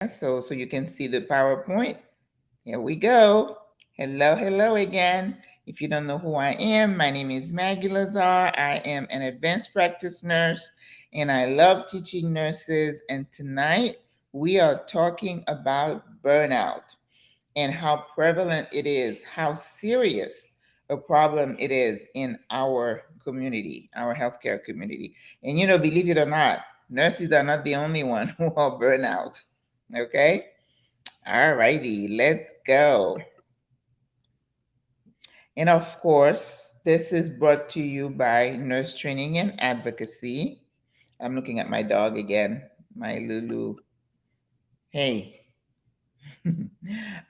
so you can see the PowerPoint. Here we go. Hello, hello again. If you don't know who I am, my name is Maggie Lazar. I am an advanced practice nurse and I love teaching nurses. And tonight we are talking about burnout and how prevalent it is, how serious a problem it is in our community, our healthcare community. And believe it or not, nurses are not the only one who are burnout. Okay? All righty, let's go. And of course, this is brought to you by Nurse Training and Advocacy. I'm looking at my dog again, my Lulu. Hey.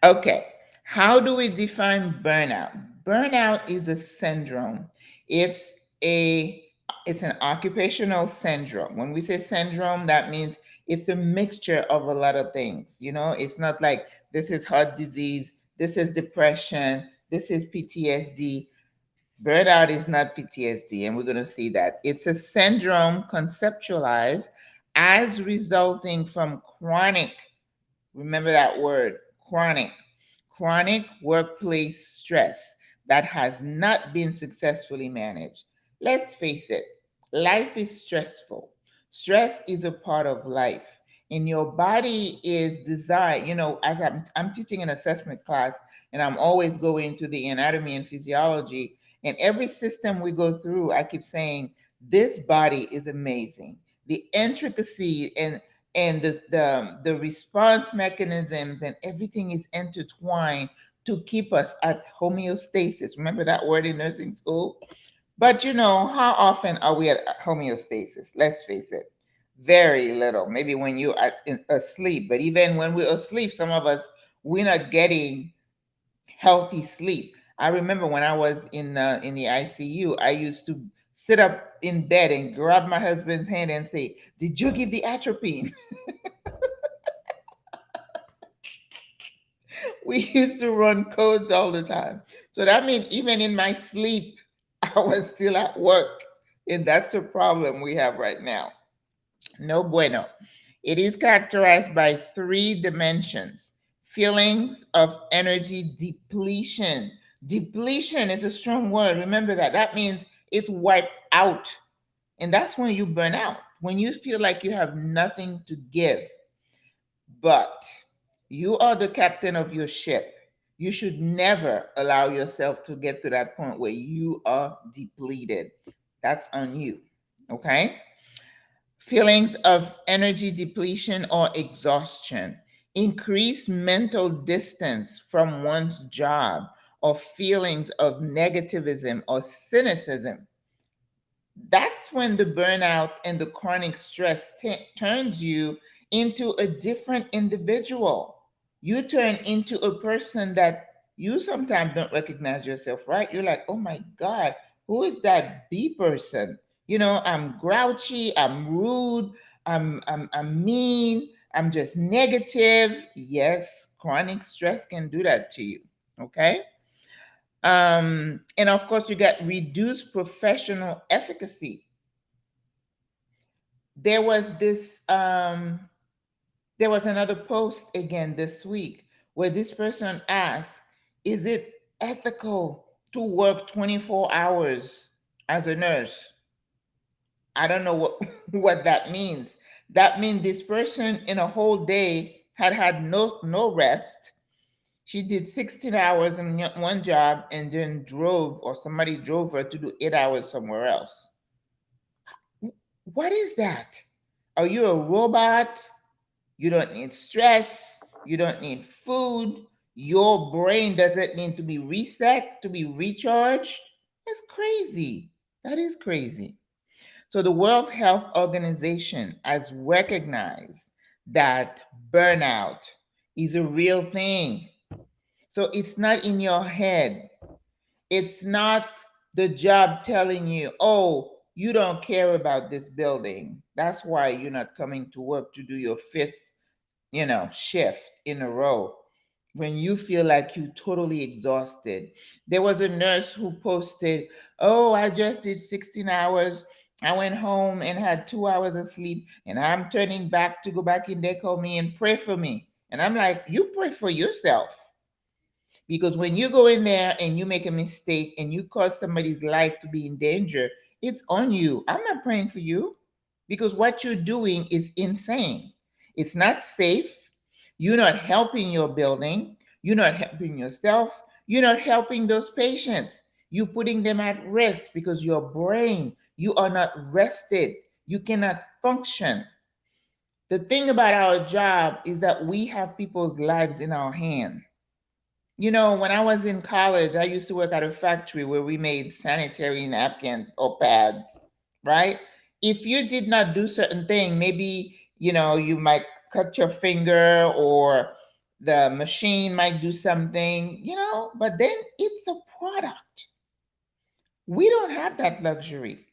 Okay. How do we define burnout? Burnout is a syndrome. It's a it's an occupational syndrome. When we say syndrome, that means it's a mixture of a lot of things. It's not like this is heart disease, this is depression, this is PTSD. Burnout is not PTSD, and we're going to see that. It's a syndrome conceptualized as resulting from chronic, remember that word, chronic, chronic workplace stress that has not been successfully managed. Let's face it, life is stressful. Stress is a part of life. And your body is designed, as I'm teaching an assessment class, and I'm always going to the anatomy and physiology. And every system we go through, I keep saying, this body is amazing. The intricacy and the response mechanisms and everything is intertwined to keep us at homeostasis. Remember that word in nursing school? But how often are we at homeostasis? Let's face it, very little. Maybe when you are asleep, but even when we're asleep, some of us, we're not getting healthy sleep. I remember when I was in the ICU, I used to sit up in bed and grab my husband's hand and say, "Did you give the atropine?" We used to run codes all the time. So that means even in my sleep, I was still at work. And that's the problem we have right now. No bueno. It is characterized by three dimensions: feelings of energy depletion. Depletion is a strong word. Remember that. That means it's wiped out. And that's when you burn out, when you feel like you have nothing to give. But you are the captain of your ship. You should never allow yourself to get to that point where you are depleted. That's on you. Okay? Feelings of energy depletion or exhaustion, increased mental distance from one's job, or feelings of negativism or cynicism. That's when the burnout and the chronic stress turns you into a different individual. You turn into a person that you sometimes don't recognize yourself, right? You're like, oh my God, who is that B person? I'm grouchy, I'm rude, I'm mean, I'm just negative. Yes, chronic stress can do that to you. Okay. And of course, you get reduced professional efficacy. There was this, there was another post again this week where this person asked, is it ethical to work 24 hours as a nurse? I don't know what, what that means. That means this person in a whole day had no rest. She did 16 hours in one job and then drove, or somebody drove her to do 8 hours somewhere else. What is that? Are you a robot? You don't need stress. You don't need food. Your brain doesn't need to be reset, to be recharged. That's crazy. That is crazy. So the World Health Organization has recognized that burnout is a real thing. So it's not in your head. It's not the job telling you, oh, you don't care about this building. That's why you're not coming to work to do your fifth, shift in a row when you feel like you're totally exhausted. There was a nurse who posted, oh, I just did 16 hours I went home and had 2 hours of sleep, and I'm turning back to go back in there, call me and pray for me. And I'm like, you pray for yourself. Because when you go in there and you make a mistake and you cause somebody's life to be in danger, it's on you. I'm not praying for you because what you're doing is insane. It's not safe. You're not helping your building. You're not helping yourself. You're not helping those patients. You're putting them at risk because your brain, you are not rested. You cannot function. The thing about our job is that we have people's lives in our hands. When I was in college, I used to work at a factory where we made sanitary napkins or pads, right? If you did not do certain thing, maybe, you might cut your finger or the machine might do something, but then it's a product. We don't have that luxury.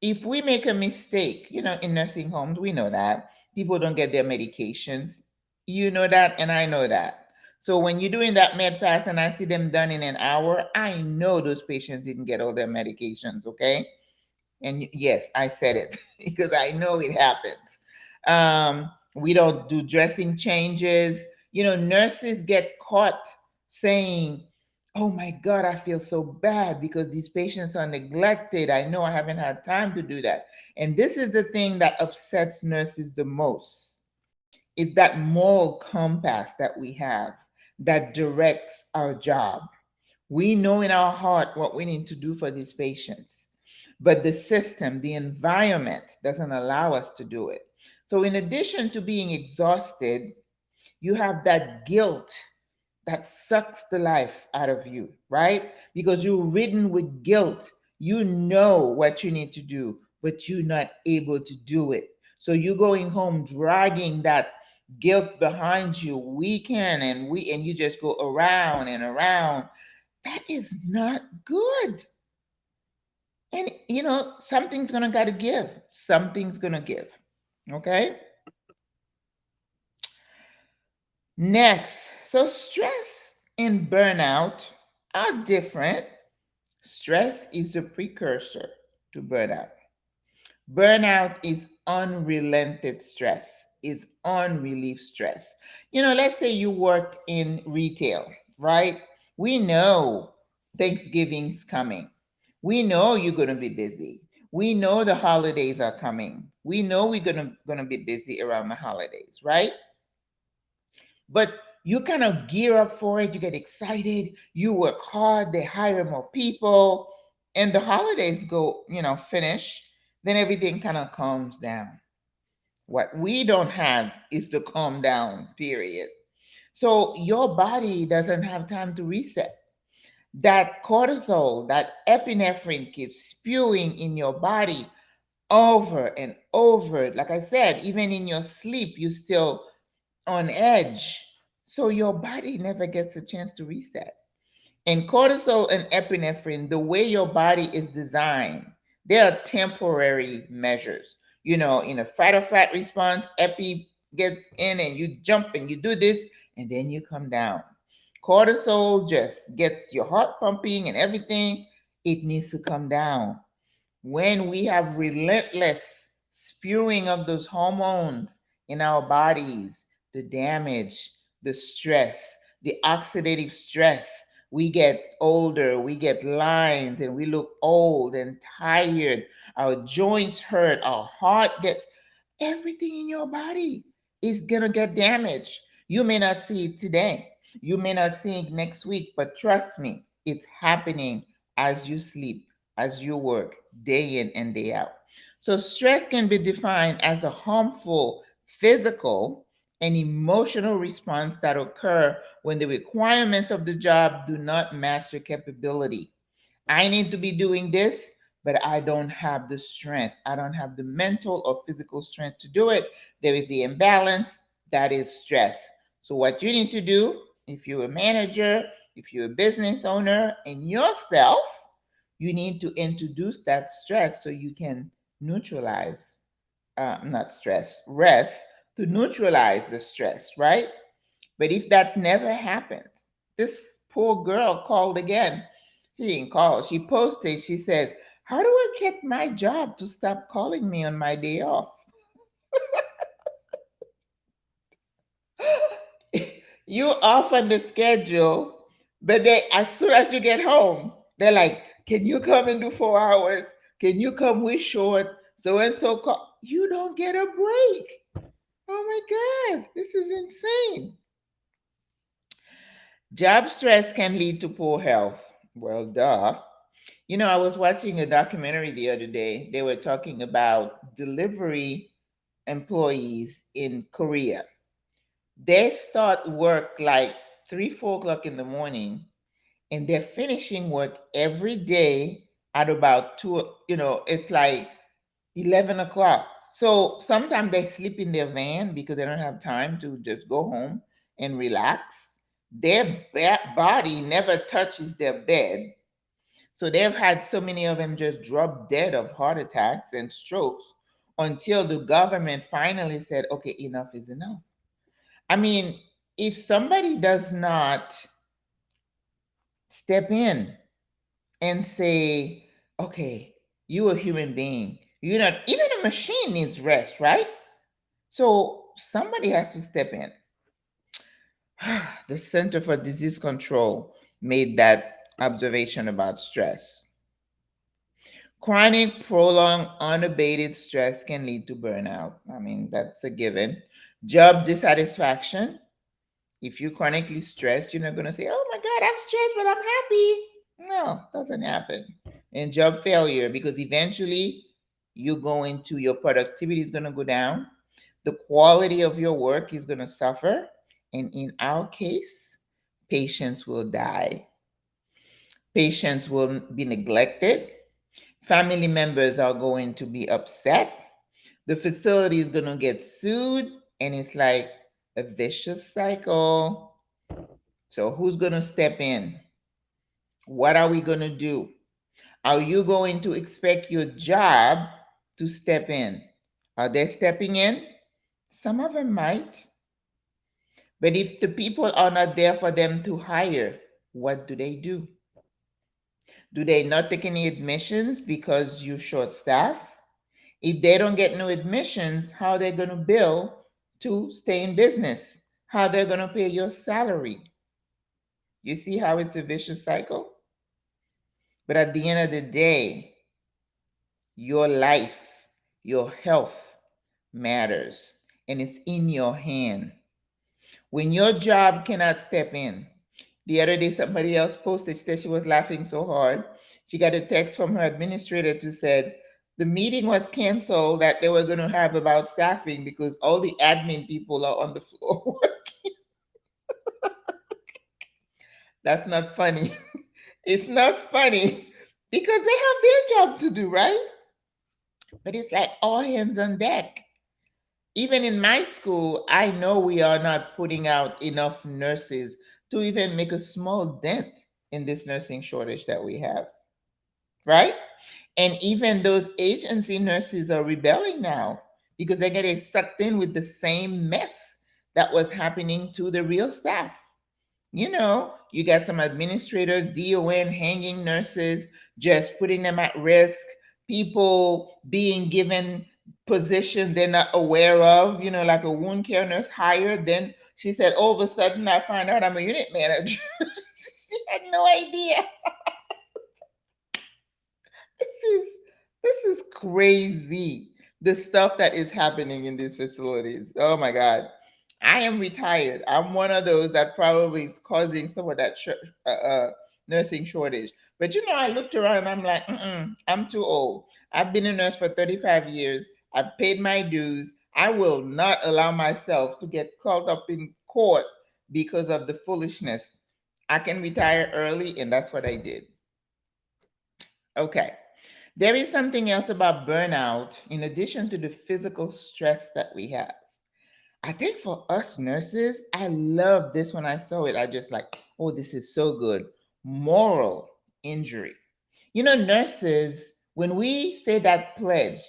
If we make a mistake, in nursing homes, we know that people don't get their medications. You know that, and I know that. So when you're doing that med pass and I see them done in an hour, I know those patients didn't get all their medications, okay? And yes, I said it because I know it happens. We don't do dressing changes. Nurses get caught saying, "Oh my God, I feel so bad because these patients are neglected. I know I haven't had time to do that." And this is the thing that upsets nurses the most is that moral compass that we have that directs our job. We know in our heart what we need to do for these patients, but the system, the environment doesn't allow us to do it. So, in addition to being exhausted, you have that guilt that sucks the life out of you, right? Because you're ridden with guilt. You know what you need to do, but you're not able to do it. So you're going home dragging that guilt behind you weekend and you just go around and around. That is not good. And something's gonna gotta give. Something's gonna give. Okay? Next, so stress and burnout are different. Stress is the precursor to burnout. Burnout is unrelented stress, is unrelieved stress. Let's say you worked in retail, right? We know Thanksgiving's coming. We know you're going to be busy. We know the holidays are coming. We know we're going to be busy around the holidays, right? But you kind of gear up for it. You get excited. You work hard. They hire more people. And the holidays go, finish. Then everything kind of calms down. What we don't have is the calm down period. So your body doesn't have time to reset. That cortisol, that epinephrine keeps spewing in your body over and over. Like I said, even in your sleep, you still on edge. So your body never gets a chance to reset. And cortisol and epinephrine, the way your body is designed, they are temporary measures. In a fight or flight response, epi gets in and you jump and you do this, and then you come down. Cortisol just gets your heart pumping and everything. It needs to come down. When we have relentless spewing of those hormones in our bodies, the damage, the stress, the oxidative stress, we get older, we get lines, and we look old and tired. Our joints hurt, our heart gets, everything in your body is going to get damaged. You may not see it today. You may not see it next week, but trust me, it's happening as you sleep, as you work, day in and day out. So, stress can be defined as a harmful physical and emotional response that occur when the requirements of the job do not match your capability. I need to be doing this, but I don't have the strength. I don't have the mental or physical strength to do it. There is the imbalance. That is stress. So, what you need to do, if you're a manager, if you're a business owner, and yourself, you need to introduce that stress so you can neutralize, not stress, rest to neutralize the stress, right? But if that never happens, this poor girl called again. She didn't call. She posted, she says, How do I get my job to stop calling me on my day off? You off on the schedule, but they as soon as you get home, they're like, "Can you come and do 4 hours? Can you come? We short so and so call." You don't get a break. Oh my God, this is insane. Job stress can lead to poor health. Well, duh. I was watching a documentary the other day. They were talking about delivery employees in Korea. They start work like 3, 4 o'clock in the morning, and they're finishing work every day at about two, it's like 11 o'clock. So sometimes they sleep in their van because they don't have time to just go home and relax. Their body never touches their bed. So they've had so many of them just drop dead of heart attacks and strokes until the government finally said, okay, enough is enough. I mean, if somebody does not step in and say, okay, you a human being, you're not, even a machine needs rest, right? So somebody has to step in. The Center for Disease Control made that observation about stress. Chronic, prolonged, unabated stress can lead to burnout. I mean, that's a given. Job dissatisfaction. If you're chronically stressed, you're not going to say, oh my God, I'm stressed, but I'm happy. No, doesn't happen. And job failure, because eventually your productivity is going to go down. The quality of your work is going to suffer. And in our case, patients will die. Patients will be neglected. Family members are going to be upset. The facility is going to get sued. And it's like a vicious cycle. So, who's going to step in? What are we going to do? Are you going to expect your job to step in? Are they stepping in? Some of them might. But if the people are not there for them to hire, what do they do? Do they not take any admissions because you're short staff? If they don't get no admissions, how are they going to bill to stay in business? How they're going to pay your salary? You see how it's a vicious cycle? But at the end of the day, your life, your health matters, and it's in your hand. When your job cannot step in, the other day somebody else posted, she said she was laughing so hard. She got a text from her administrator to said the meeting was canceled that they were going to have about staffing because all the admin people are on the floor. That's not funny. It's not funny because they have their job to do, right? But it's like all hands on deck. Even in my school, I know we are not putting out enough nurses to even make a small dent in this nursing shortage that we have, right? And even those agency nurses are rebelling now because they're getting sucked in with the same mess that was happening to the real staff. You got some administrators, DON, hanging nurses, just putting them at risk, people being given positions they're not aware of, like a wound care nurse hired. Then she said, all of a sudden, I find out I'm a unit manager. She had no idea. This is this is crazy. The stuff that is happening in these facilities. Oh my God. I am retired. I'm one of those that probably is causing some of that nursing shortage. But I looked around and I'm like, I'm too old. I've been a nurse for 35 years. I've paid my dues. I will not allow myself to get called up in court because of the foolishness. I can retire early, and that's what I did. Okay. There is something else about burnout in addition to the physical stress that we have. I think for us nurses, I love this when I saw it. I just like, oh, this is so good. Moral injury. Nurses, when we say that pledge,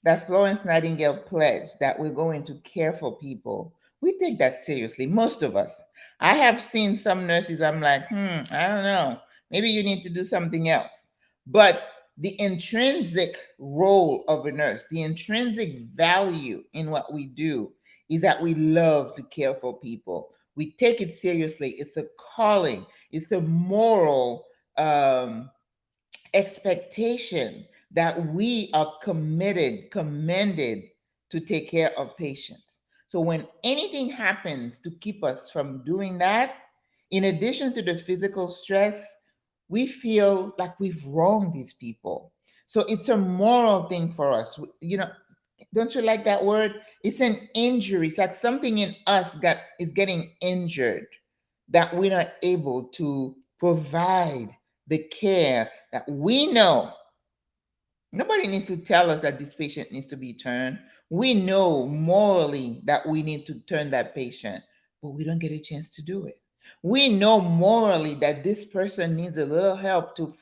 that Florence Nightingale pledge that we're going to care for people, we take that seriously, most of us. I have seen some nurses, I'm like, I don't know. Maybe you need to do something else. But the intrinsic role of a nurse, the intrinsic value in what we do is that we love to care for people. We take it seriously. It's a calling, it's a moral um, expectation that we are committed, commended to take care of patients. So when anything happens to keep us from doing that, in addition to the physical stress, we feel like we've wronged these people. So it's a moral thing for us. You know, don't you like that word? It's an injury. It's like something in us got is getting injured that we're not able to provide the care that we know. Nobody needs to tell us that this patient needs to be turned. We know morally that we need to turn that patient, but we don't get a chance to do it. We know morally that this person needs a little help to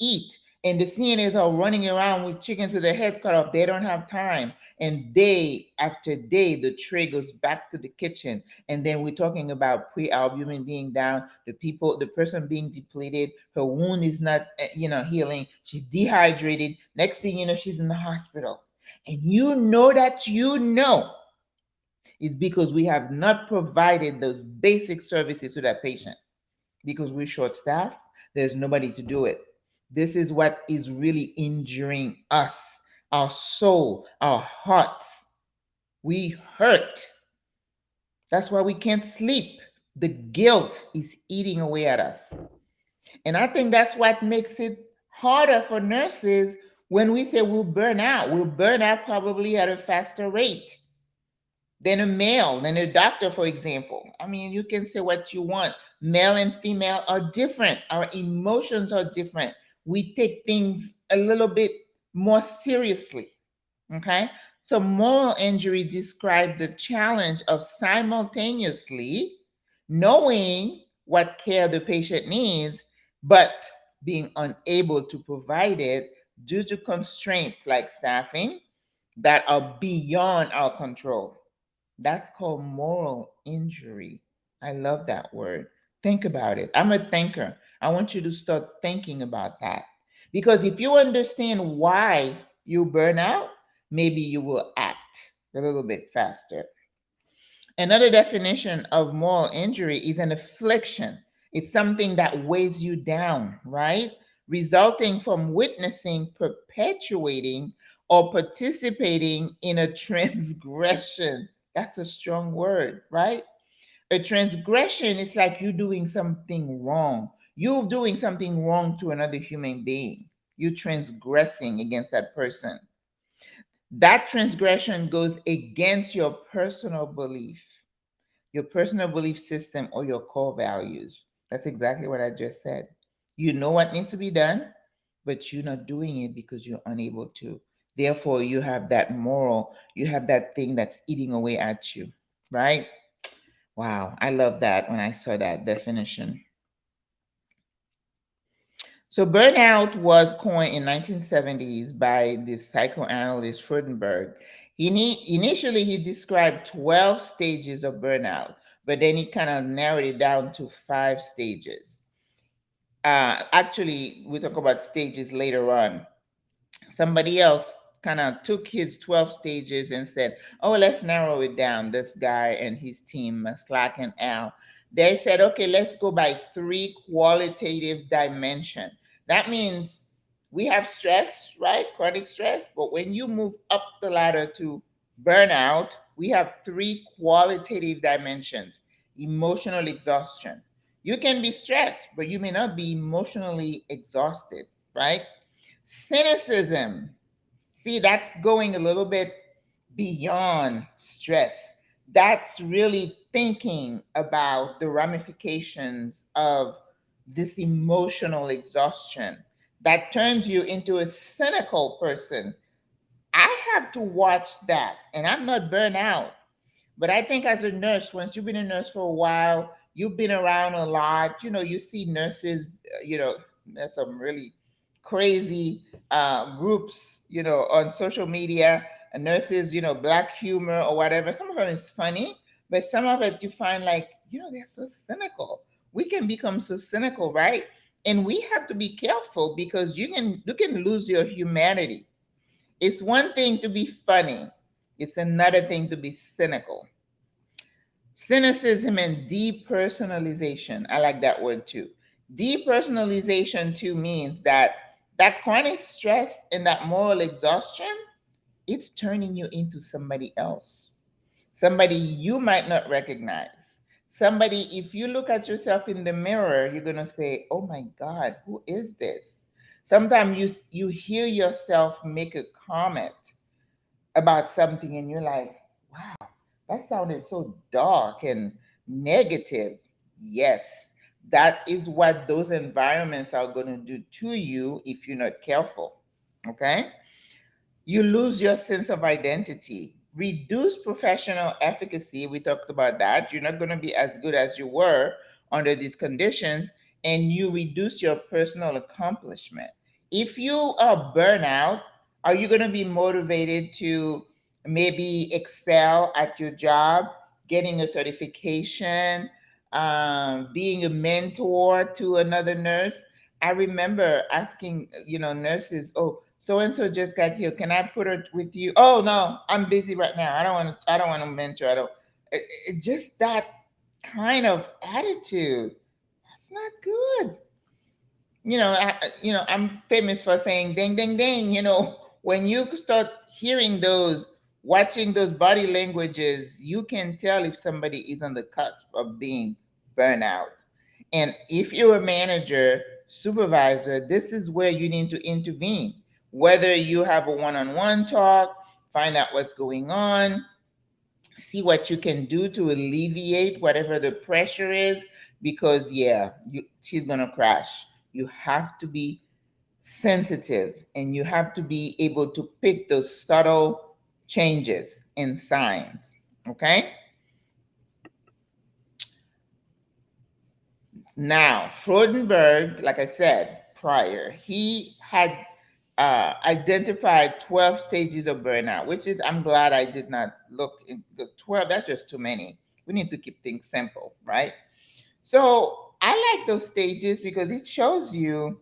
eat. And the CNAs are running around with chickens with their heads cut off. They don't have time. And day after day, the tray goes back to the kitchen. And then we're talking about pre-albumin being down, the person being depleted, her wound is not, healing. She's dehydrated. Next thing you know, she's in the hospital. And you know that is because we have not provided those basic services to that patient because we're short staffed. There's nobody to do it. This is what is really injuring us, our soul, our hearts. We hurt. That's why we can't sleep. The guilt is eating away at us. And I think that's what makes it harder for nurses when we say we'll burn out. We'll burn out probably at a faster rate than a male, than a doctor, for example. I mean, you can say what you want. Male and female are different. Our emotions are different. We take things a little bit more seriously. Okay. So moral injury describes the challenge of simultaneously knowing what care the patient needs, but being unable to provide it due to constraints like staffing that are beyond our control. That's called moral injury. I love that word. Think about it. I'm a thinker. I want you to start thinking about that. Because if you understand why you burn out, maybe you will act a little bit faster. Another definition of moral injury is an affliction. It's something that weighs you down, right? Resulting from witnessing, perpetuating, or participating in a transgression. That's a strong word, right? A transgression is like you doing something wrong. You're doing something wrong to another human being. You're transgressing against that person. That transgression goes against your personal belief system, or your core values. That's exactly what I just said. You know what needs to be done, but you're not doing it because you're unable to. Therefore, you have that thing that's eating away at you, right? Wow, I love that when I saw that definition. So burnout was coined in 1970s by the psychoanalyst Freudenberg. Initially, he described 12 stages of burnout, but then he kind of narrowed it down to 5 stages. Actually, we talk about stages later on. Somebody else kind of took his 12 stages and said, oh, let's narrow it down. This guy and his team, Slack and Al, they said, okay, let's go by 3 qualitative dimension. That means we have stress, right? Chronic stress. But when you move up the ladder to burnout, we have 3 qualitative dimensions. Emotional exhaustion. You can be stressed, but you may not be emotionally exhausted, right? Cynicism. See, that's going a little bit beyond stress. That's really thinking about the ramifications of this emotional exhaustion that turns you into a cynical person. I have to watch that, and I'm not burnt out. But I think as a nurse, once you've been a nurse for a while, you've been around a lot. You see nurses. There's some really crazy groups. On social media, nurses. Black humor or whatever. Some of them is funny, but some of it you find like they're so cynical. We can become so cynical, right? And we have to be careful because you can lose your humanity. It's one thing to be funny, it's another thing to be cynical. Cynicism and depersonalization. I like that word too. Depersonalization too means that chronic stress and that moral exhaustion, it's turning you into somebody else. Somebody you might not recognize. Somebody, if you look at yourself in the mirror, you're going to say, "Oh my God, who is this?" Sometimes you hear yourself make a comment about something and you're like, "Wow, that sounded so dark and negative." Yes, that is what those environments are going to do to you if you're not careful. Okay? You lose your sense of identity. Reduce professional efficacy. We talked about that. You're not going to be as good as you were under these conditions, and you reduce your personal accomplishment. If you are burnout, are you going to be motivated to maybe excel at your job, getting a certification, being a mentor to another nurse? I remember asking, nurses, "Oh, so and so just got here. Can I put her with you?" "Oh no, I'm busy right now. I don't want to. I don't want to mentor. I don't." Just that kind of attitude. That's not good. I'm famous for saying "ding, ding, ding." When you start hearing those, watching those body languages, you can tell if somebody is on the cusp of being burnout. And if you're a manager, supervisor, this is where you need to intervene. Whether you have a one-on-one talk, find out what's going on, see what you can do to alleviate whatever the pressure is, because yeah, she's gonna crash. You have to be sensitive and you have to be able to pick those subtle changes and signs. Okay. Now, Freudenberg, like I said prior, he had identified 12 stages of burnout, which is, I'm glad I did not look in the 12. That's just too many. We need to keep things simple, right? So I like those stages because it shows you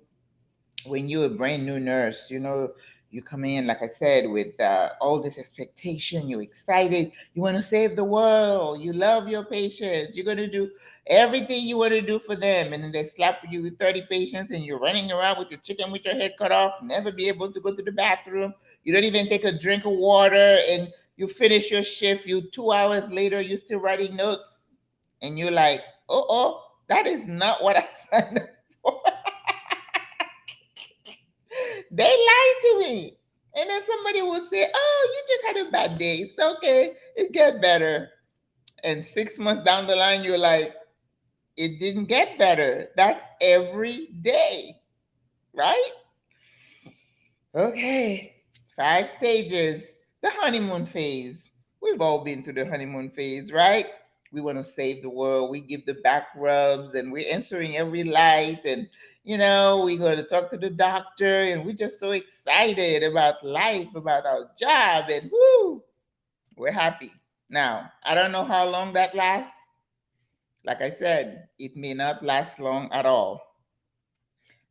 when you're a brand new nurse, you come in, like I said, with all this expectation, you're excited, you want to save the world, you love your patients, you're going to do everything you want to do for them. And then they slap you with 30 patients and you're running around with your chicken with your head cut off, never be able to go to the bathroom. You don't even take a drink of water, and you finish your shift. 2 hours later, you're still writing notes. And you're like, oh, that is not what I signed up for. They lied to me. And then somebody will say, "Oh, you just had a bad day. It's okay. It get better." And 6 months down the line, you're like, "It didn't get better." That's every day, right? Okay. 5 stages. The honeymoon phase. We've all been through the honeymoon phase, right? We want to save the world. We give the back rubs and we're answering every light. And, we go to talk to the doctor and we're just so excited about life, about our job. And whoo, we're happy. Now, I don't know how long that lasts. Like I said, it may not last long at all.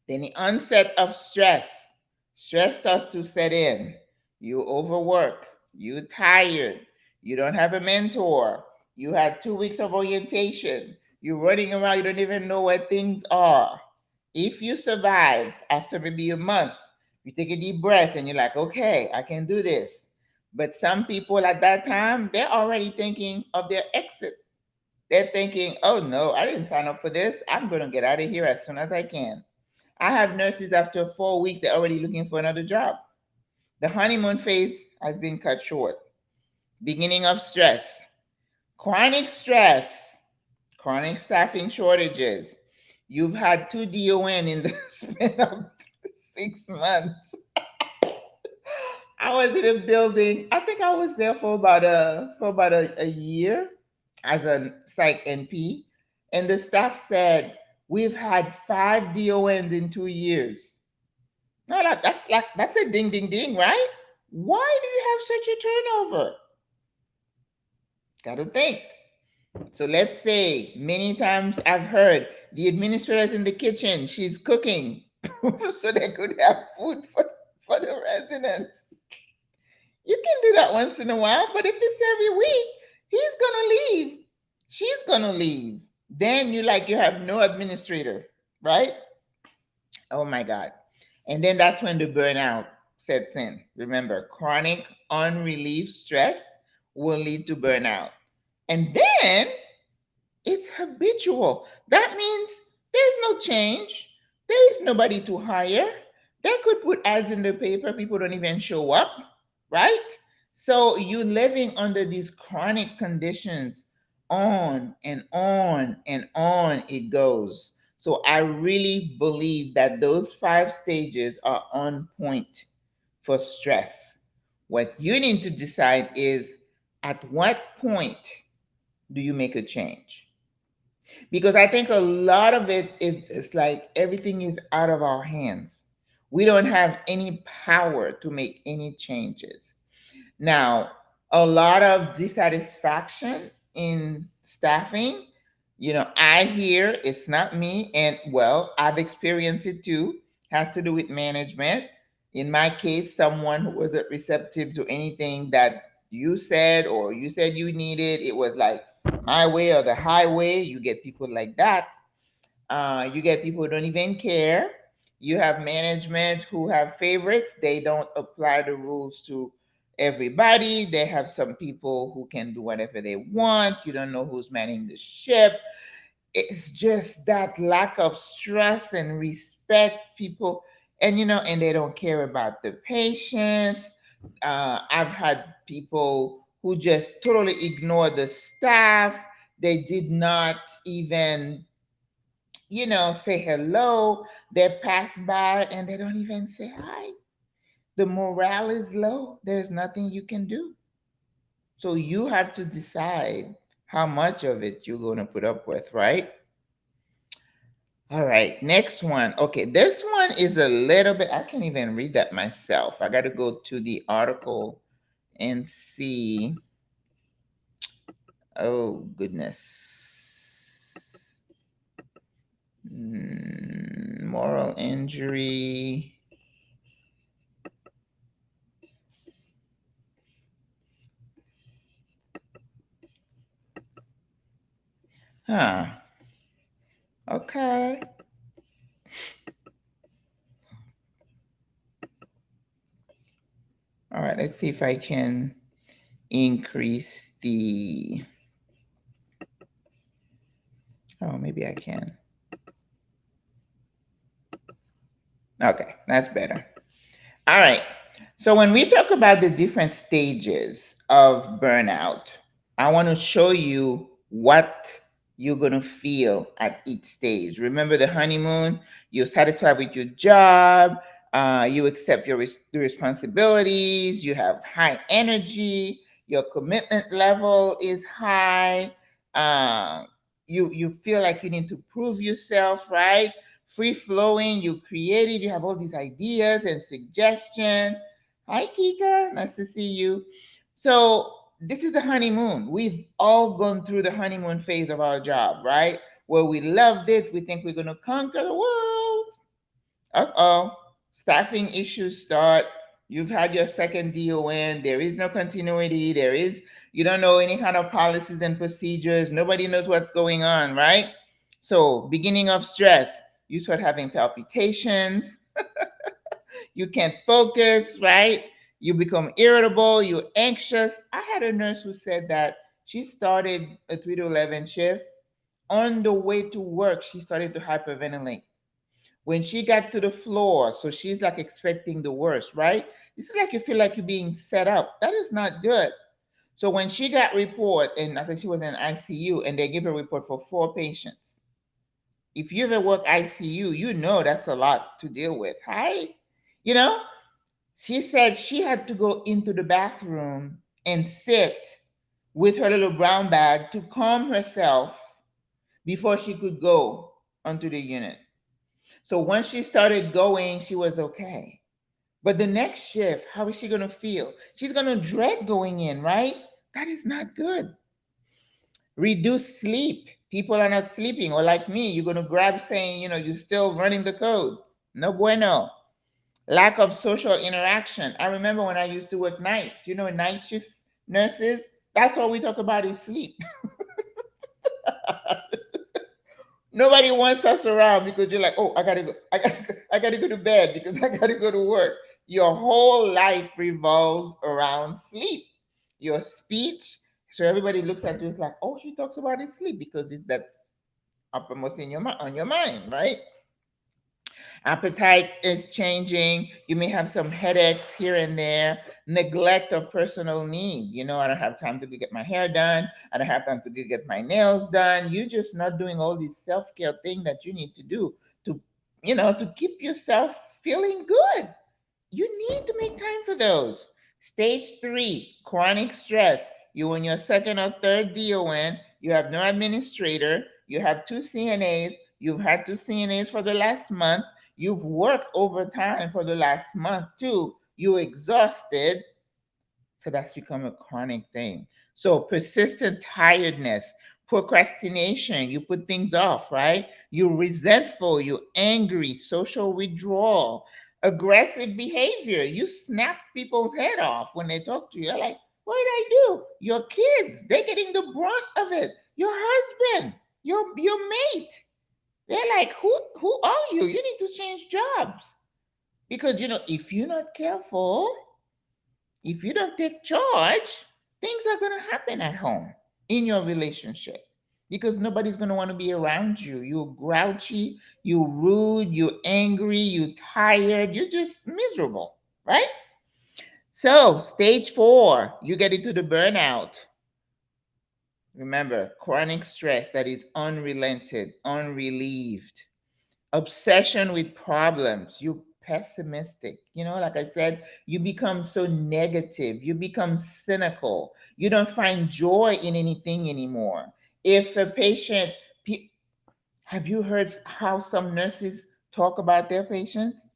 Then the onset of stress. Stress starts to set in. You overwork. You tired. You don't have a mentor. You had 2 weeks of orientation. You're running around. You don't even know where things are. If you survive after maybe a month, you take a deep breath and you're like, "Okay, I can do this." But some people at that time, they're already thinking of their exit. They're thinking, "Oh no, I didn't sign up for this. I'm going to get out of here as soon as I can." I have nurses after 4 weeks, they're already looking for another job. The honeymoon phase has been cut short. Beginning of stress, chronic stress, chronic staffing shortages. You've had 2 DON in the span of 6 months. I was in a building. I think I was there for about a year as a psych NP, and the staff said we've had 5 DONs in 2 years. No, that's a ding ding ding, right? Why do you have such a turnover? Got to think. So let's say many times I've heard the administrator's in the kitchen, she's cooking so they could have food for the residents. You can do that once in a while, but if it's every week, he's gonna leave. She's gonna leave. Then you have no administrator, right? Oh my God. And then that's when the burnout sets in. Remember, chronic unrelieved stress will lead to burnout. And then it's habitual. That means there's no change. There is nobody to hire. They could put ads in the paper, people don't even show up, right? So you're living under these chronic conditions on and on and on it goes. So I really believe that those 5 stages are on point for stress. What you need to decide is at what point do you make a change? Because I think a lot of it is it's like everything is out of our hands. We don't have any power to make any changes. Now, a lot of dissatisfaction in staffing, I hear it's not me, and well, I've experienced it too, has to do with management. In my case, someone who wasn't receptive to anything that you said or you said you needed, it was like my way or the highway. You get people like that. You get people who don't even care. You have management who have favorites. They don't apply the rules to everybody. They have some people who can do whatever they want. You don't know who's manning the ship. It's just that lack of trust and respect. People, and they don't care about the patients. I've had people who just totally ignore the staff. They did not even say hello. They pass by and they don't even say hi. The morale is low. There's nothing you can do. So you have to decide how much of it you're going to put up with, right? All right, next one. Okay, this one is a little bit, I can't even read that myself. I got to go to the article and see. Oh, goodness. Moral injury. Huh. Okay. All right, let's see if I can increase the. Oh, maybe I can. Okay, that's better. All right. So when we talk about the different stages of burnout, I want to show you what you're going to feel at each stage. Remember the honeymoon? You're satisfied with your job. You accept the responsibilities. You have high energy. Your commitment level is high. Uh, you feel like you need to prove yourself, right? Free flowing, you creative, you have all these ideas and suggestion. Hi Kika, nice to see you. So this is the honeymoon. We've all gone through the honeymoon phase of our job, right? Where we loved it, we think we're gonna conquer the world. Uh-oh, staffing issues start. You've had your second DON. There is no continuity. You don't know any kind of policies and procedures. Nobody knows what's going on, right? So, beginning of stress, you start having palpitations. You can't focus, right? You become irritable. You're anxious. I had a nurse who said that she started a 3 to 11 shift. On the way to work, she started to hyperventilate when she got to the floor. So she's like expecting the worst, right? It's like you feel like you're being set up. That is not good. So when she got report, and I think she was in ICU, and they give a report for 4 patients. If you ever work ICU, you know that's a lot to deal with. Hi, you know. She said she had to go into the bathroom and sit with her little brown bag to calm herself before she could go onto the unit. So once she started going, she was okay. But the next shift, how is she going to feel? She's going to dread going in, right? That is not good. Reduce sleep. People are not sleeping, or like me, you're going to grab saying, you're still running the code. No bueno. Lack of social interaction. I remember when I used to work nights, night shift nurses, that's all we talk about is sleep. Nobody wants us around because you're like, oh, I gotta go to bed because I gotta go to work. Your whole life revolves around sleep. Your speech. So everybody looks at you, it's like, oh, she talks about his sleep because that's uppermost in your on your mind, right? Appetite is changing. You may have some headaches here and there. Neglect of personal need. I don't have time to go get my hair done. I don't have time to go get my nails done. You're just not doing all these self-care things that you need to do to, to keep yourself feeling good. You need to make time for those. Stage three, chronic stress. You in your second or third DON, you have no administrator, you have two CNAs, you've had two CNAs for the last month, you've worked overtime for the last month too, you're exhausted, so that's become a chronic thing. So persistent tiredness, procrastination, you put things off, right? You're resentful, you're angry, social withdrawal, aggressive behavior. You snap people's head off when they talk to you. You're like, what did I do? Your kids, they're getting the brunt of it. Your husband, your mate. They're like, who are you? You need to change jobs. Because if you're not careful, if you don't take charge, things are going to happen at home in your relationship because nobody's going to want to be around you. You're grouchy, you're rude, you're angry, you're tired, you're just miserable, right? So, stage four, you get into the burnout. Remember, chronic stress that is unrelented, unrelieved, obsession with problems. You're pessimistic. Like I said, you become so negative. You become cynical. You don't find joy in anything anymore. If a patient, have you heard how some nurses talk about their patients?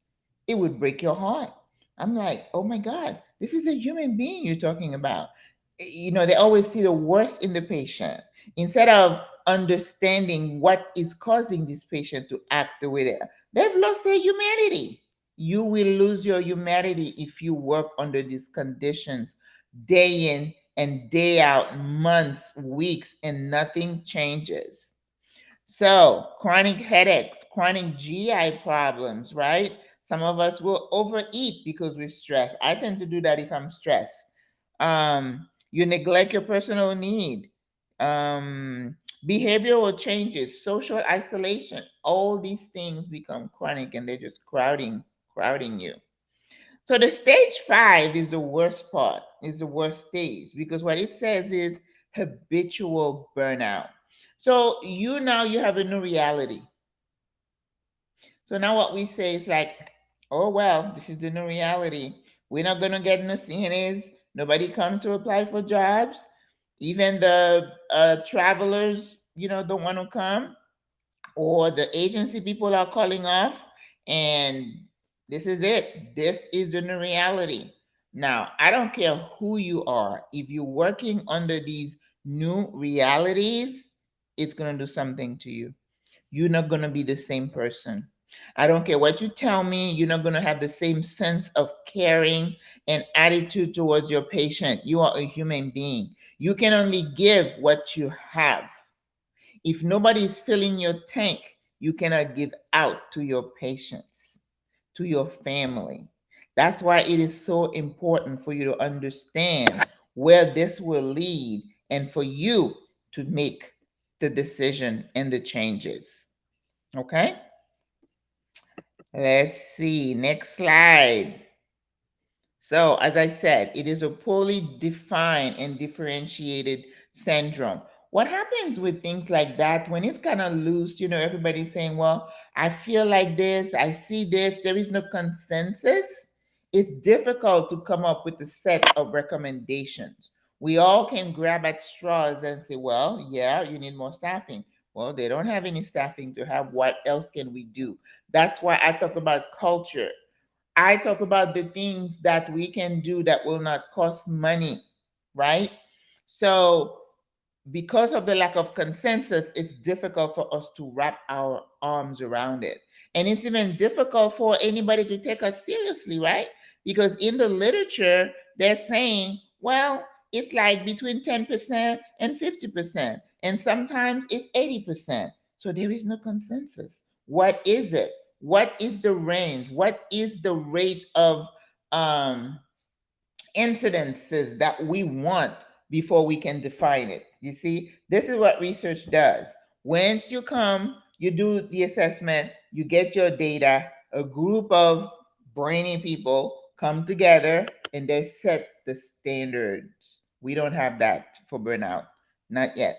It would break your heart. I'm like, oh my God, this is a human being you're talking about. They always see the worst in the patient instead of understanding what is causing this patient to act the way they are. They've lost their humanity. You will lose your humanity if you work under these conditions day in and day out, months, weeks, and nothing changes. So, chronic headaches, chronic GI problems, right? Some of us will overeat because we're stressed. I tend to do that if I'm stressed. You neglect your personal need. Behavioral changes, social isolation, all these things become chronic and they're just crowding you. So the stage five is the worst part, is the worst stage because what it says is habitual burnout. So you have a new reality. So now what we say is like, oh well, this is the new reality. We're not gonna get no CNAs. Nobody comes to apply for jobs. Even the travelers, don't want to come, or the agency people are calling off, and this is it. This is the new reality. Now, I don't care who you are. If you're working under these new realities, it's going to do something to you. You're not going to be the same person. I don't care what you tell me, you're not going to have the same sense of caring and attitude towards your patient. You are a human being. You can only give what you have. If nobody is filling your tank, you cannot give out to your patients, to your family. That's why it is so important for you to understand where this will lead and for you to make the decision and the changes. Okay? Let's see. Next slide. So, as I said, it is a poorly defined and differentiated syndrome. What happens with things like that when it's kind of loose? Everybody's saying, well, I feel like this, I see this, there is no consensus. It's difficult to come up with a set of recommendations. We all can grab at straws and say, well, yeah, you need more staffing. Well, they don't have any staffing to have. What else can we do? That's why I talk about culture. I talk about the things that we can do that will not cost money, right? So because of the lack of consensus, it's difficult for us to wrap our arms around it. And it's even difficult for anybody to take us seriously, right? Because in the literature, they're saying, well, it's like between 10% and 50%. And sometimes it's 80%. So there is no consensus. What is it? What is the range? What is the rate of um, incidences that we want before we can define it? You see, this is what research does. Once you come, you do the assessment, you get your data, a group of brainy people come together and they set the standards. We don't have that for burnout, not yet.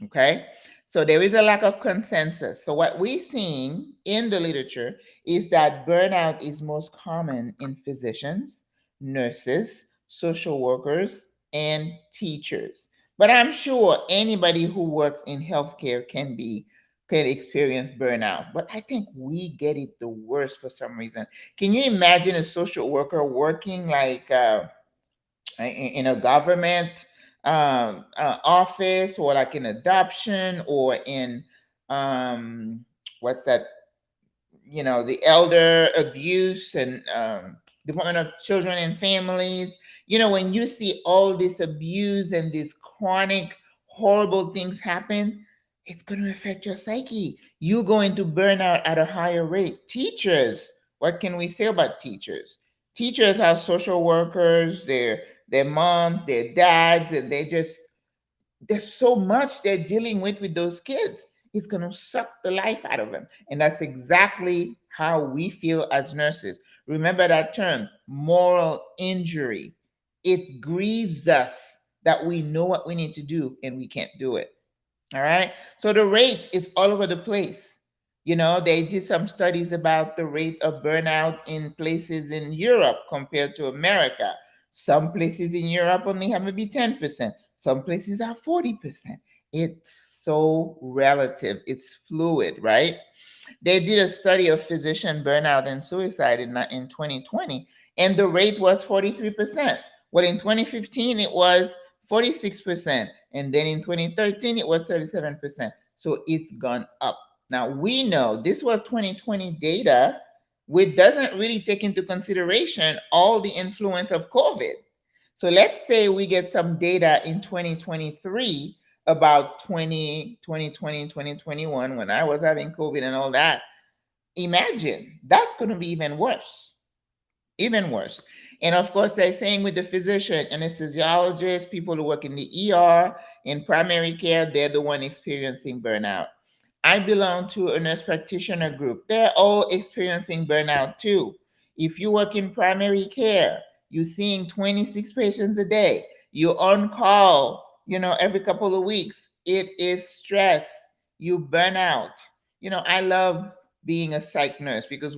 Okay. So there is a lack of consensus. So what we're seeing in the literature is that burnout is most common in physicians, nurses, social workers, and teachers. But I'm sure anybody who works in healthcare can experience burnout. But I think we get it the worst for some reason. Can you imagine a social worker working like in a government office, or like in adoption, or in what's that, the elder abuse and Department of Children and Families? When you see all this abuse and these chronic horrible things happen, it's going to affect your psyche. You're going to burn out at a higher rate. Teachers, what can we say about teachers? Teachers have social workers, their moms, their dads, and there's so much they're dealing with those kids. It's going to suck the life out of them. And that's exactly how we feel as nurses. Remember that term, moral injury. It grieves us that we know what we need to do and we can't do it. All right. So the rate is all over the place. They did some studies about the rate of burnout in places in Europe compared to America. Some places in Europe only have maybe 10%. Some places are 40%. It's so relative, it's fluid, right? They did a study of physician burnout and suicide in 2020, and the rate was 43%. Well, in 2015, it was 46%. And then in 2013, it was 37%. So it's gone up. Now, we know this was 2020 data, which doesn't really take into consideration all the influence of COVID. So let's say we get some data in 2023 about 2020, 2021, when I was having COVID and all that. Imagine that's going to be even worse. Even worse. And of course, they're saying with the physician, anesthesiologist, people who work in the ER, in primary care, they're the one experiencing burnout. I belong to a nurse practitioner group. They're all experiencing burnout too. If you work in primary care, you're seeing 26 patients a day. You're on call, every couple of weeks. It is stress. You burn out. I love being a psych nurse because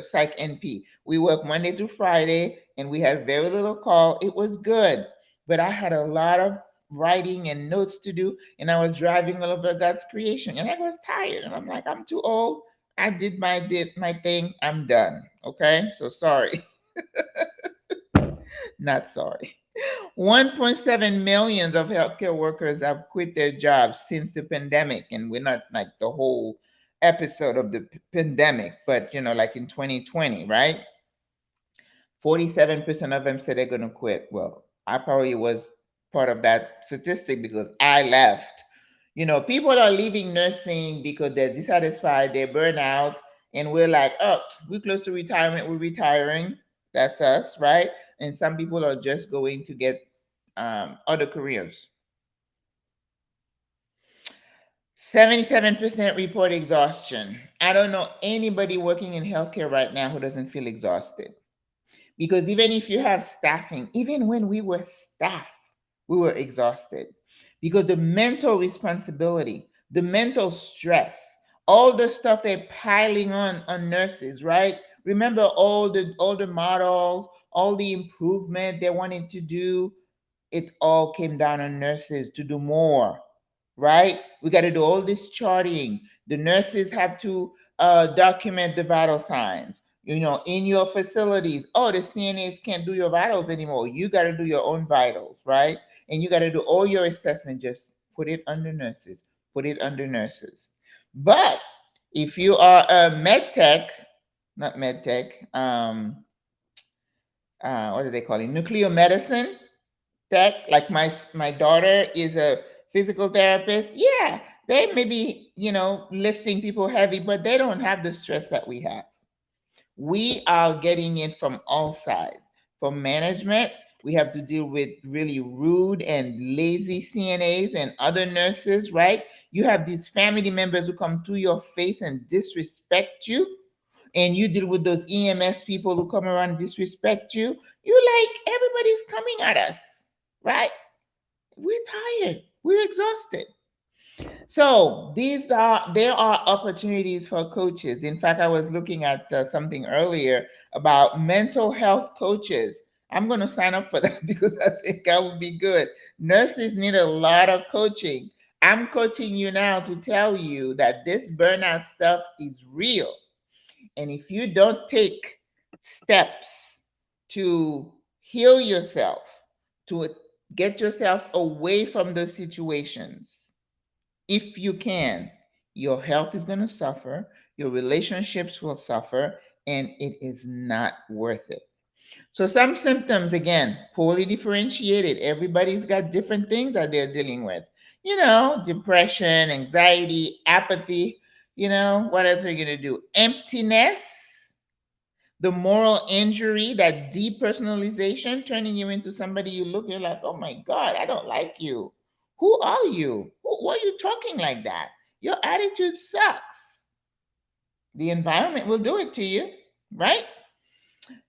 psych NP. We work Monday through Friday and we had very little call. It was good, but I had a lot of writing and notes to do, and I was driving all over God's creation, and I was tired, and I'm like, I'm too old. I did my thing. I'm done. Okay, so sorry, not sorry. 1.7 millions of healthcare workers have quit their jobs since the pandemic, and we're not like the whole episode of the pandemic, but like in 2020, right? 47% of them said they're going to quit. Well, I probably was part of that statistic because I left. People are leaving nursing because they're dissatisfied, they burn out, and we're like, oh, we're close to retirement, we're retiring. That's us, right? And some people are just going to get other careers. 77% report exhaustion. I don't know anybody working in healthcare right now who doesn't feel exhausted. Because even if you have staffing, even when we were staff, we were exhausted because the mental responsibility, the mental stress, all the stuff they're piling on nurses, right? Remember all the models, all the improvement they wanted to do, it all came down on nurses to do more, right? We got to do all this charting. The nurses have to document the vital signs. In your facilities, oh, the CNAs can't do your vitals anymore. You got to do your own vitals, right? And you got to do all your assessment just Put it under nurses. Put it under nurses. But if you are a med tech, not med tech, what do they call it? Nuclear medicine tech. Like my daughter is a physical therapist. Yeah, they may be, lifting people heavy, but they don't have the stress that we have. We are getting it from all sides. From management, we have to deal with really rude and lazy CNAs and other nurses, right? You have these family members who come to your face and disrespect you, and you deal with those EMS people who come around and disrespect you. You're like, everybody's coming at us, right? We're tired, we're exhausted. So there are opportunities for coaches. In fact, I was looking at something earlier about mental health coaches. I'm going to sign up for that because I think that would be good. Nurses need a lot of coaching. I'm coaching you now to tell you that this burnout stuff is real. And if you don't take steps to heal yourself, to get yourself away from those situations, if you can, your health is going to suffer, your relationships will suffer, and it is not worth it. So, some symptoms, again, poorly differentiated. Everybody's got different things that they're dealing with. Depression, anxiety, apathy. What else are you going to do? Emptiness, the moral injury, that depersonalization, turning you into somebody you're like, oh my God, I don't like you. Who are you? Why are you talking like that? Your attitude sucks. The environment will do it to you, right?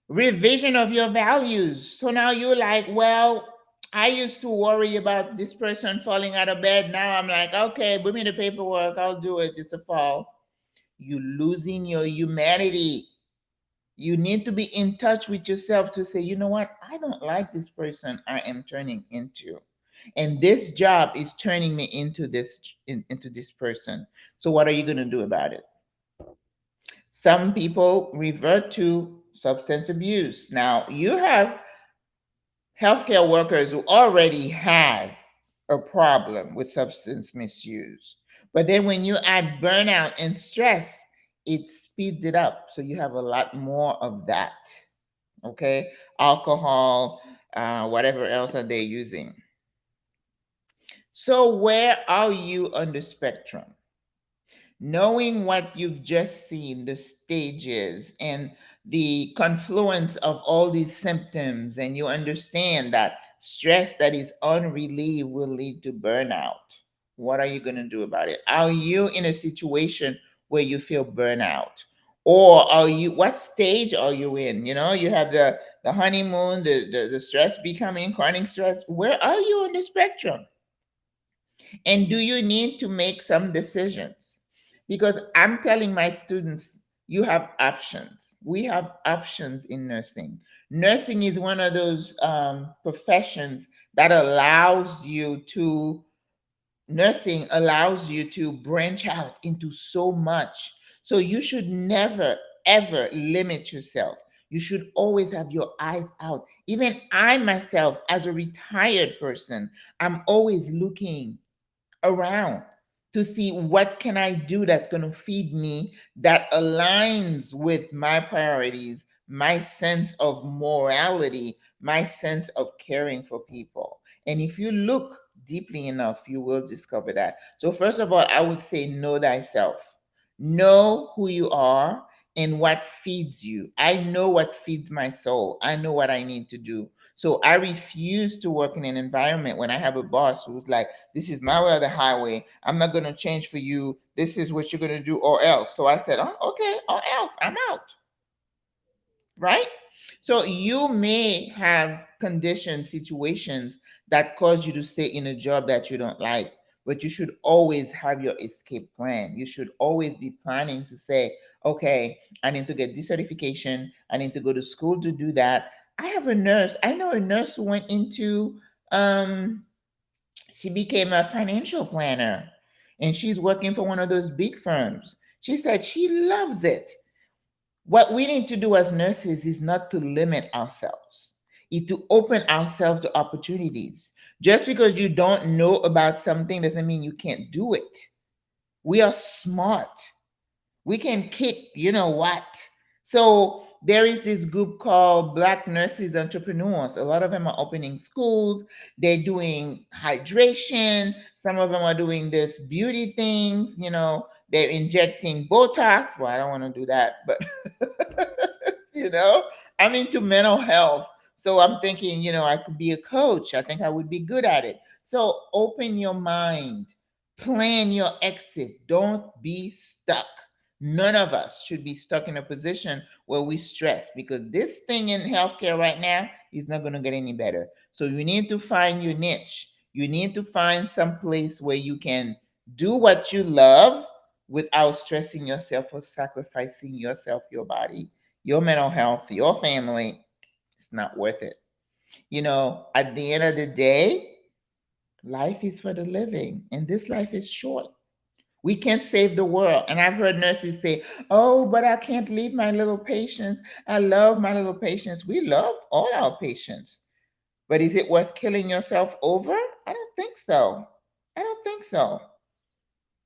Revision of your values. So now you're like, well, I used to worry about this person falling out of bed. Now I'm like, okay, bring me the paperwork. I'll do it. It's a fall. You're losing your humanity. You need to be in touch with yourself to say, you know what? I don't like this person I am turning into. And this job is turning me into this person. So what are you going to do about it? Some people revert to substance abuse. Now, you have healthcare workers who already have a problem with substance misuse. But then when you add burnout and stress, it speeds it up. So you have a lot more of that. Okay? Alcohol, whatever else are they using. So, where are you on the spectrum? Knowing what you've just seen, the stages and the confluence of all these symptoms, and you understand that stress that is unrelieved will lead to burnout. What are you going to do about it? Are you in a situation where you feel burnout? Or what stage are you in? You have the honeymoon, the stress becoming chronic stress. Where are you on the spectrum? And do you need to make some decisions? Because I'm telling my students, you have options. We have options in nursing. Nursing is one of those professions that nursing allows you to branch out into so much. So you should never, ever limit yourself. You should always have your eyes out. Even I myself, as a retired person, I'm always looking around to see what can I do that's going to feed me, that aligns with my priorities, my sense of morality, my sense of caring for people. And if you look deeply enough, you will discover that. So first of all, I would say know thyself. Know who you are and what feeds you. I know what feeds my soul. I know what I need to do. So I refuse to work in an environment when I have a boss who's like, this is my way or the highway. I'm not going to change for you. This is what you're going to do or else. So I said, oh, okay, or else. I'm out. Right? So you may have conditions, situations that cause you to stay in a job that you don't like, but you should always have your escape plan. You should always be planning to say, okay, I need to get this certification. I need to go to school to do that. I know a nurse who went into she became a financial planner, and she's working for one of those big firms. She said she loves it. What we need to do as nurses is not to limit ourselves, it's to open ourselves to opportunities. Just because you don't know about something doesn't mean you can't do it. We are smart. We can kick, you know what? So there is this group called Black Nurses Entrepreneurs. A lot of them are opening schools. They're doing hydration. Some of them are doing this beauty things. They're injecting Botox. Well, I don't want to do that, but you know, I'm into mental health. So I'm thinking, I could be a coach. I think I would be good at it. So open your mind, plan your exit. Don't be stuck. None of us should be stuck in a position where we stress, because this thing in healthcare right now is not going to get any better. So you need to find your niche. You need to find some place where you can do what you love without stressing yourself or sacrificing yourself, your body, your mental health, your family. It's not worth it. At the end of the day, life is for the living, and this life is short. We can't save the world. And I've heard nurses say, "Oh, but I can't leave my little patients. I love my little patients." We love all our patients. But is it worth killing yourself over? I don't think so. I don't think so.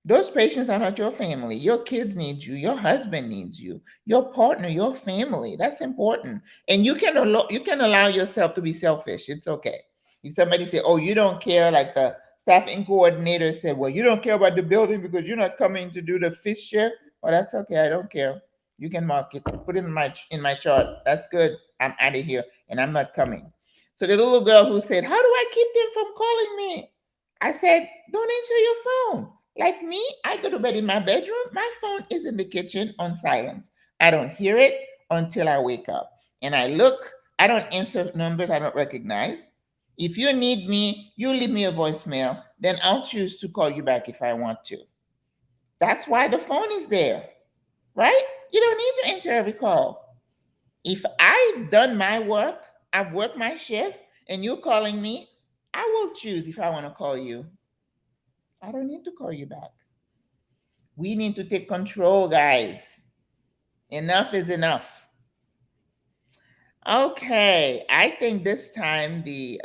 Those patients are not your family. Your kids need you. Your husband needs you. Your partner, your family. That's important. And you can allow yourself to be selfish. It's okay. If somebody say, "Oh, you don't care," like the staffing coordinator said, "Well, you don't care about the building because you're not coming to do the fish shift." Oh, that's okay. I don't care. You can mark it. Put it in my chart. That's good. I'm out of here, and I'm not coming. So the little girl who said, "How do I keep them from calling me?" I said, "Don't answer your phone." Like me, I go to bed in my bedroom. My phone is in the kitchen on silence. I don't hear it until I wake up. And I look, I don't answer numbers I don't recognize. If you need me, you leave me a voicemail. Then I'll choose to call you back if I want to. That's why the phone is there, right? You don't need to answer every call. If I've done my work, I've worked my shift, and you're calling me, I will choose if I want to call you. I don't need to call you back. We need to take control, guys. Enough is enough. Okay, I think this time the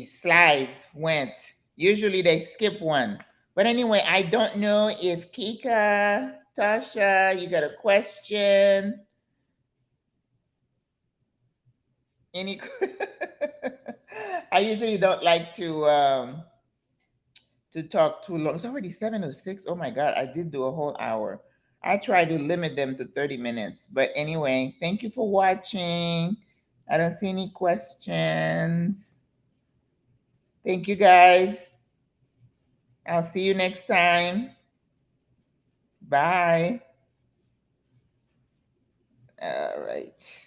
slides went. Usually they skip one. But anyway, I don't know if Kika, Tasha, you got a question? Any I usually don't like to talk too long. It's already 7:06. Oh my God, I did do a whole hour. I try to limit them to 30 minutes. But anyway, thank you for watching. I don't see any questions. Thank you guys. I'll see you next time. Bye. All right.